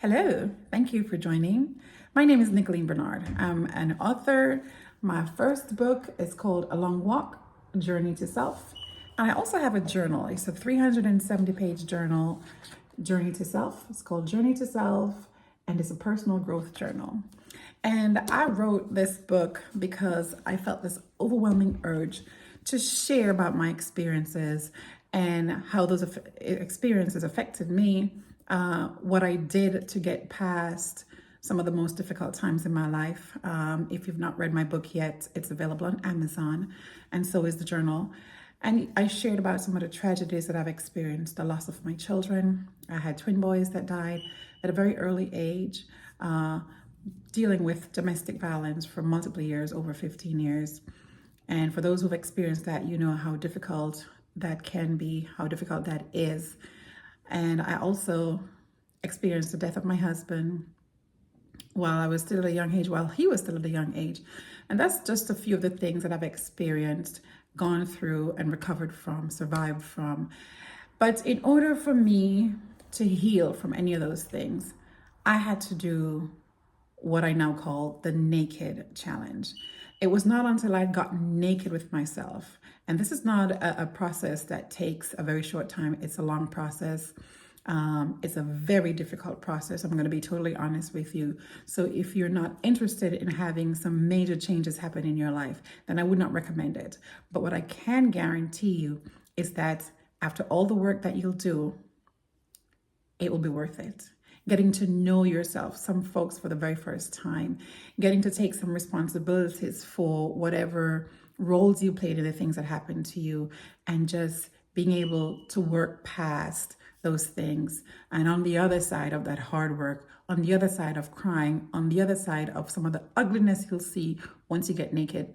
Hello, thank you for joining. My name is Nicolene Bernard. I'm an author. My first book is called A Long Walk, Journey to Self. And I also have a journal. It's a 370-page journal, Journey to Self. It's called Journey to Self, and it's a personal growth journal. And I wrote this book because I felt this overwhelming urge to share about my experiences and how those experiences affected me, what I did to get past some of the most difficult times in my life. If you've not read my book yet, it's available on Amazon, and so is the journal. And I shared about some of the tragedies that I've experienced, the loss of my children. I had twin boys that died at a very early age, dealing with domestic violence for multiple years, over 15 years. And for those who've experienced that, you know how difficult that can be, how difficult that is. And I also experienced the death of my husband while I was still at a young age, while he was still at a young age. And that's just a few of the things that I've experienced, gone through, and recovered from, survived from. But in order for me to heal from any of those things, I had to do what I now call the naked challenge. It was not until I got naked with myself, and this is not a process that takes a very short time. It's a long process. It's a very difficult process. I'm going to be totally honest with you. So if you're not interested in having some major changes happen in your life, then I would not recommend it. But what I can guarantee you is that after all the work that you'll do, it will be worth it. Getting to know yourself, some folks for the very first time, getting to take some responsibilities for whatever roles you played in the things that happened to you, and just being able to work past those things. And on the other side of that hard work, on the other side of crying, on the other side of some of the ugliness you'll see once you get naked,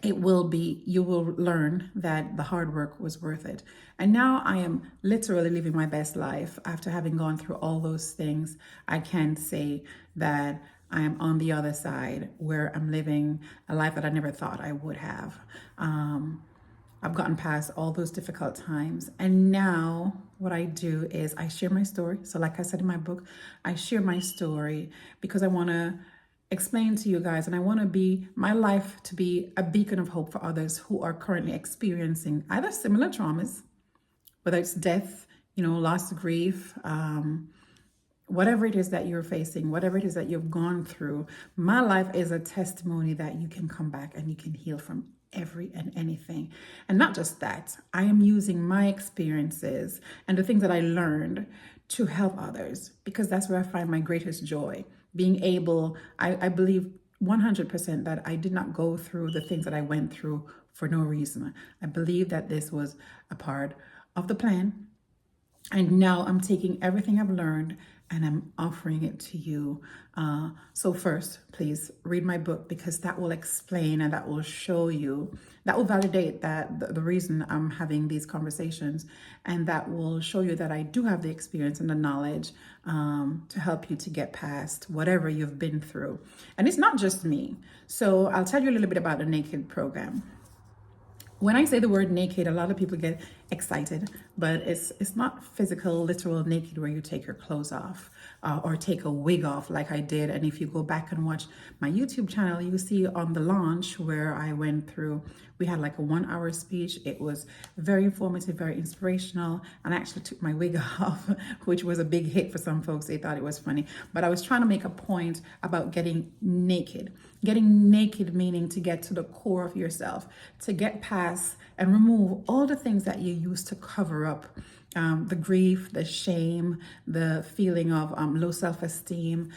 you will learn that the hard work was worth it. And now I am literally living my best life. After having gone through all those things, I can say that I am on the other side, where I'm living a life that I never thought I would have. I've gotten past all those difficult times. And now what I do is I share my story. So like I said in my book, I share my story because I want to explain to you guys, and I want my life to be a beacon of hope for others who are currently experiencing either similar traumas, whether it's death, loss, grief, whatever it is that you're facing, whatever it is that you've gone through. My life is a testimony that you can come back and you can heal from every and anything. And not just that, I am using my experiences and the things that I learned to help others, because that's where I find my greatest joy. Being able, I believe 100% that I did not go through the things that I went through for no reason. I believe that this was a part of the plan. And now I'm taking everything I've learned and I'm offering it to you. So first, please read my book, because that will explain and that will show you, that will validate that the reason I'm having these conversations, and that will show you that I do have the experience and the knowledge to help you to get past whatever you've been through. And it's not just me. So I'll tell you a little bit about the Naked program. When I say the word naked, a lot of people get excited, but it's not physical, literal naked where you take your clothes off or take a wig off like I did. And if you go back and watch my YouTube channel, you see on the launch where I went through, we had like a 1-hour speech. It was very informative, very inspirational. And I actually took my wig off, which was a big hit for some folks. They thought it was funny. But I was trying to make a point about getting naked. Getting naked meaning to get to the core of yourself, to get past and remove all the things that you used to cover up. The grief, the shame, the feeling of low self-esteem,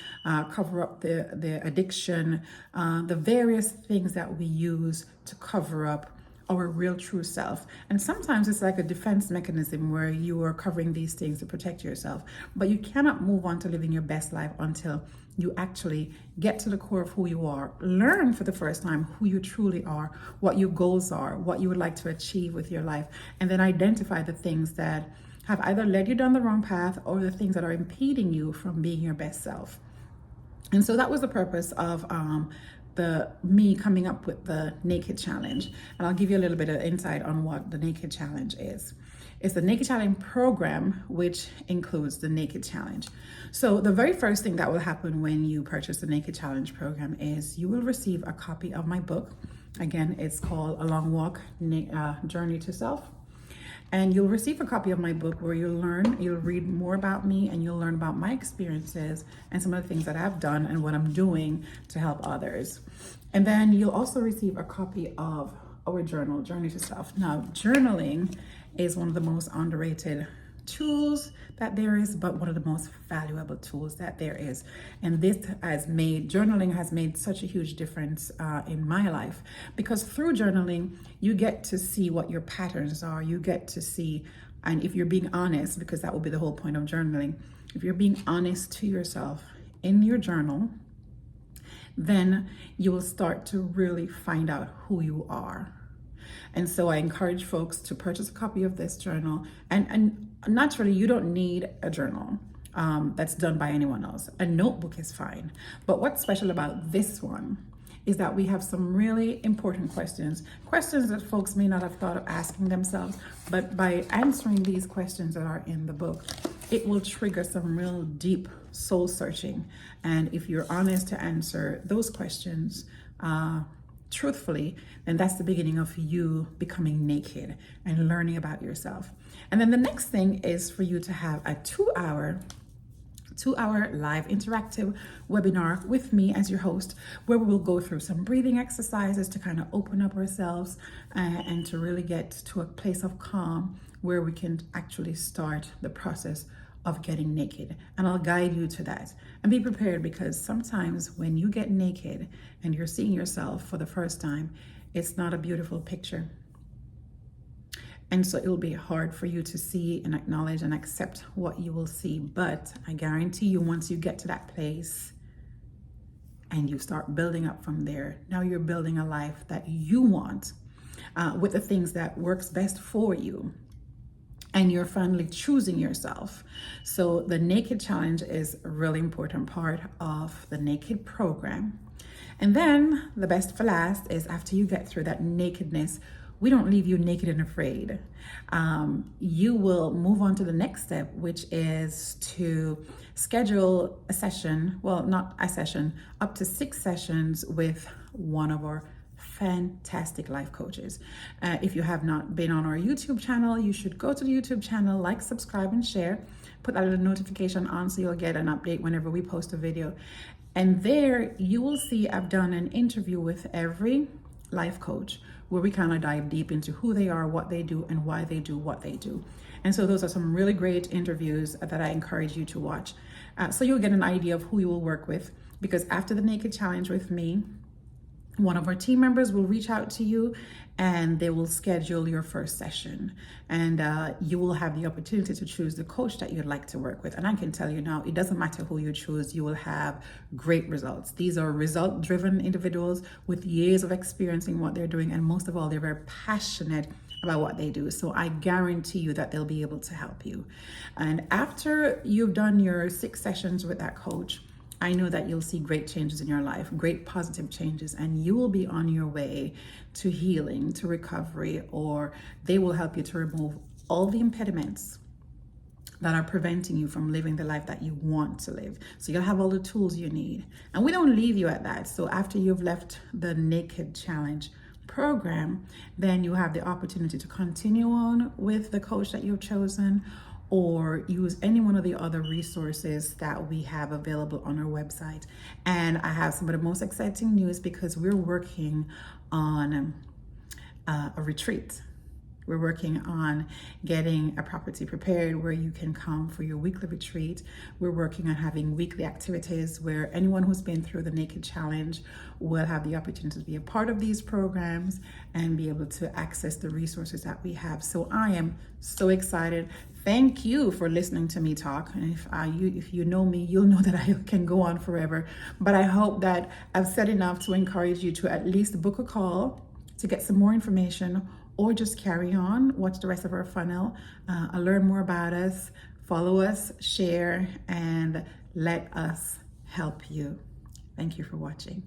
cover up the addiction, the various things that we use to cover up our real true self. And sometimes it's like a defense mechanism where you are covering these things to protect yourself. But you cannot move on to living your best life until you actually get to the core of who you are, learn for the first time who you truly are, what your goals are, what you would like to achieve with your life, and then identify the things that have either led you down the wrong path or the things that are impeding you from being your best self. And so that was the purpose of me coming up with the Naked Challenge. And I'll give you a little bit of insight on what the Naked Challenge is. It's the Naked Challenge program, which includes the Naked Challenge. So the very first thing that will happen when you purchase the Naked Challenge program is you will receive a copy of my book. Again, it's called A Long Walk, Journey to Self. And you'll receive a copy of my book where you'll read more about me, and you'll learn about my experiences and some of the things that I've done and what I'm doing to help others. And then you'll also receive a copy of our journal, Journey to Self. Now, journaling is one of the most underrated tools that there is, but one of the most valuable tools that there is. And journaling has made such a huge difference in my life, because through journaling, you get to see what your patterns are. You get to see, and if you're being honest, because that will be the whole point of journaling, if you're being honest to yourself in your journal, then you will start to really find out who you are. And so I encourage folks to purchase a copy of this journal. And naturally, you don't need a journal that's done by anyone else. A notebook is fine. But what's special about this one is that we have some really important questions that folks may not have thought of asking themselves. But by answering these questions that are in the book, it will trigger some real deep soul searching. And if you're honest to answer those questions, truthfully, then that's the beginning of you becoming naked and learning about yourself. And then the next thing is for you to have a 2-hour live interactive webinar with me as your host, where we will go through some breathing exercises to kind of open up ourselves and to really get to a place of calm where we can actually start the process of getting naked. And I'll guide you to that. And be prepared, because sometimes when you get naked and you're seeing yourself for the first time, it's not a beautiful picture. And so it will be hard for you to see and acknowledge and accept what you will see. But I guarantee you, once you get to that place and you start building up from there, now you're building a life that you want with the things that works best for you. And you're finally choosing yourself. So the Naked Challenge is a really important part of the Naked program. And then the best for last is, after you get through that nakedness, we don't leave you naked and afraid. You will move on to the next step, which is to schedule a session, well, not a session, up to 6 sessions with one of our fantastic life coaches. If you have not been on our YouTube channel, you should go to the YouTube channel, like, subscribe, and share. Put that little notification on so you'll get an update whenever we post a video. And there you will see I've done an interview with every life coach, where we kind of dive deep into who they are, what they do, and why they do what they do. And so those are some really great interviews that I encourage you to watch. So you'll get an idea of who you will work with, because after the Naked Challenge with me, one of our team members will reach out to you and they will schedule your first session, and you will have the opportunity to choose the coach that you'd like to work with. And I can tell you now, it doesn't matter who you choose, you will have great results. These are result-driven individuals with years of experiencing what they're doing, and most of all, they're very passionate about what they do. So I guarantee you that they'll be able to help you. And after you've done your 6 sessions with that coach, I know that you'll see great changes in your life, great positive changes, and you will be on your way to healing, to recovery, or they will help you to remove all the impediments that are preventing you from living the life that you want to live. So you'll have all the tools you need. And we don't leave you at that. So after you've left the Naked Challenge program, then you have the opportunity to continue on with the coach that you've chosen, or use any one of the other resources that we have available on our website. And I have some of the most exciting news, because we're working on a retreat. We're working on getting a property prepared where you can come for your weekly retreat. We're working on having weekly activities where anyone who's been through the Naked Challenge will have the opportunity to be a part of these programs and be able to access the resources that we have. So I am so excited. Thank you for listening to me talk. And if you know me, you'll know that I can go on forever. But I hope that I've said enough to encourage you to at least book a call to get some more information, or just carry on, watch the rest of our funnel, learn more about us, follow us, share, and let us help you. Thank you for watching.